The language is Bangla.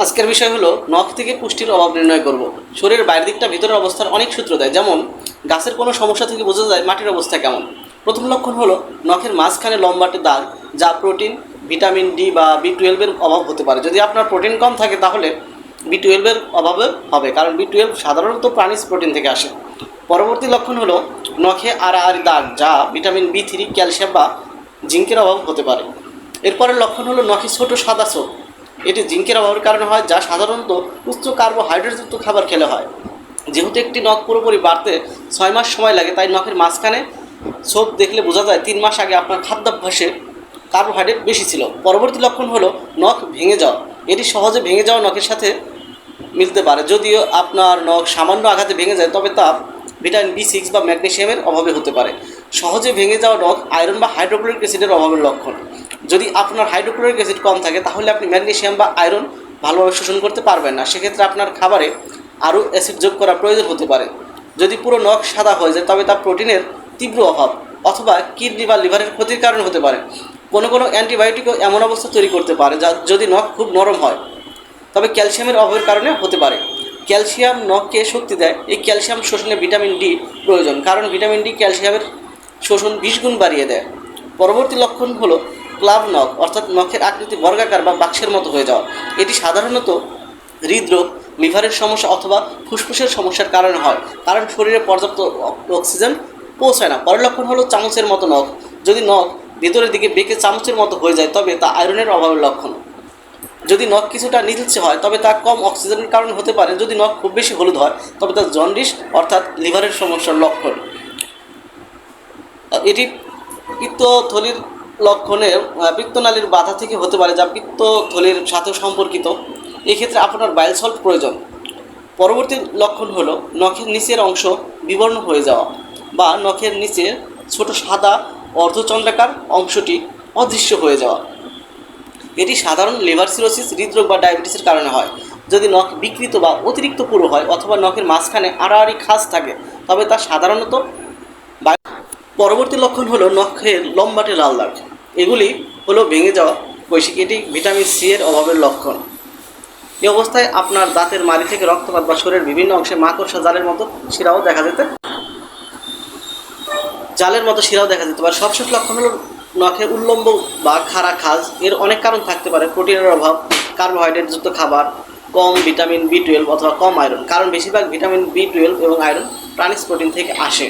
আজকের বিষয় হলো নখ থেকে পুষ্টির অভাব নির্ণয় করব। শরীরের বাইরের দিকটা ভিতরের অবস্থার অনেক সূত্র দেয়, যেমন গাছের কোনো সমস্যা থেকে বোঝা যায় মাটির অবস্থা কেমন। প্রথম লক্ষণ হলো নখের মাঝখানে লম্বাটে দাগ, যা প্রোটিন, ভিটামিন ডি বা বি12-এর অভাব হতে পারে। যদি আপনার প্রোটিন কম থাকে তাহলে বি12-এর অভাবে হবে, কারণ বি12 সাধারণত প্রাণীজ প্রোটিন থেকে আসে। পরবর্তী লক্ষণ হলো নখে আড়াআড়ি দাগ, যা ভিটামিন বি3, ক্যালসিয়াম বা জিঙ্কের অভাব হতে পারে। এরপরের লক্ষণ হলো নখে ছোট সাদা ছোপ। এটি জিঙ্কের অভাবের কারণে হয়, যা সাধারণত উচ্চ কার্বোহাইড্রেটযুক্ত খাবার খেলে হয়। যেহেতু একটি নখ পুরোপুরি বাড়তে 6 মাস সময় লাগে, তাই নখের মাঝখানে ছোপ দেখলে বোঝা যায় 3 মাস আগে আপনার খাদ্যাভ্যাসে কার্বোহাইড্রেট বেশি ছিল। পরবর্তী লক্ষণ হলো নখ ভেঙে যাওয়া। এটি সহজে ভেঙে যাওয়া নখের সাথে মিলতে পারে। যদিও আপনার নখ সামান্য আঘাতে ভেঙে যায়, তবে তা ভিটামিন বি6 বা ম্যাগনেসিয়ামের অভাবে হতে পারে। সহজে ভেঙে যাওয়া নখ আয়রন বা হাইড্রোক্লোরিক অ্যাসিডের অভাবের লক্ষণ। যদি আপনার হাইড্রোক্লোরিক অ্যাসিড কম থাকে তাহলে আপনি ম্যাগনেসিয়াম বা আয়রন ভালোভাবে শোষণ করতে পারবেন না। সেক্ষেত্রে আপনার খাবারে আরও অ্যাসিড যোগ করা প্রয়োজন হতে পারে। যদি পুরো নখ সাদা হয়ে যায় তবে তা প্রোটিনের তীব্র অভাব অথবা কিডনি বা লিভারের ক্ষতির কারণ হতে পারে। কোনো অ্যান্টিবায়োটিকও এমন অবস্থা তৈরি করতে পারে যা যদি নখ খুব নরম হয়, তবে ক্যালসিয়ামের অভাবের কারণে হতে পারে। ক্যালসিয়াম নখকে শক্তি দেয়। এই ক্যালসিয়াম শোষণে ভিটামিন ডি প্রয়োজন, কারণ ভিটামিন ডি ক্যালসিয়ামের শোষণ 20 গুণ বাড়িয়ে দেয়। পরবর্তী লক্ষণ হলো ক্লাব নখ, অর্থাৎ নখের আকৃতি বর্গাকার বা বাক্সের মতো হয়ে যাওয়া। এটি সাধারণত হৃদরোগ, লিভারের সমস্যা অথবা ফুসফুসের সমস্যার কারণে হয়, কারণ শরীরে পর্যাপ্ত অক্সিজেন পৌঁছায় না। পরের লক্ষণ হলো চামচের মতো নখ। যদি নখ ভেতরের দিকে বেঁকে চামচের মতো হয়ে যায় তবে তা আয়রনের অভাবের লক্ষণ। যদি নখ কিছুটা নীলচে হয় তবে তা কম অক্সিজেনের কারণে হতে পারে। যদি নখ খুব বেশি হলুদ হয় তবে তা জন্ডিস অর্থাৎ লিভারের সমস্যার লক্ষণ। এটি পিত্তথলির লক্ষণে পিত্তনালীর বাধা থেকে হতে পারে, যা পিত্তথলির সাথে সম্পর্কিত। এক্ষেত্রে আপনার বাইল সল্ট প্রয়োজন। পরবর্তী লক্ষণ হলো নখের নিচের অংশ বিবর্ণ হয়ে যাওয়া বা নখের নিচে ছোট সাদা অর্ধচন্দ্রাকার অংশটি অদৃশ্য হয়ে যাওয়া। এটি সাধারণ লিভার সিরোসিস, হৃদরোগ বা ডায়াবেটিসের কারণে হয়। যদি নখ বিকৃত বা অতিরিক্ত পুরু হয় অথবা নখের মাঝখানে আড়াআড়ি খাঁজ থাকে তবে তা সাধারণত। পরবর্তী লক্ষণ হলো নখের লম্বাটে লাল দাগ। এগুলি হলো ভেঙে যাওয়া বৈশিক। এটি ভিটামিন সি এর অভাবের লক্ষণ। এই অবস্থায় আপনার দাঁতের মাড়ি থেকে রক্তপাত বা শরীরের বিভিন্ন অংশে মাকড়সা জালের মতো শিরাও দেখা যেতে পারে। সবশেষ লক্ষণ হলো নখের উল্লম্ব বা খাড়া খাজ। এর অনেক কারণ থাকতে পারে: প্রোটিনের অভাব, কার্বোহাইড্রেটযুক্ত খাবার, কম ভিটামিন বি12 অথবা কম আয়রন, কারণ বেশিরভাগ ভিটামিন বি12 এবং আয়রন প্রাণীজ প্রোটিন থেকে আসে।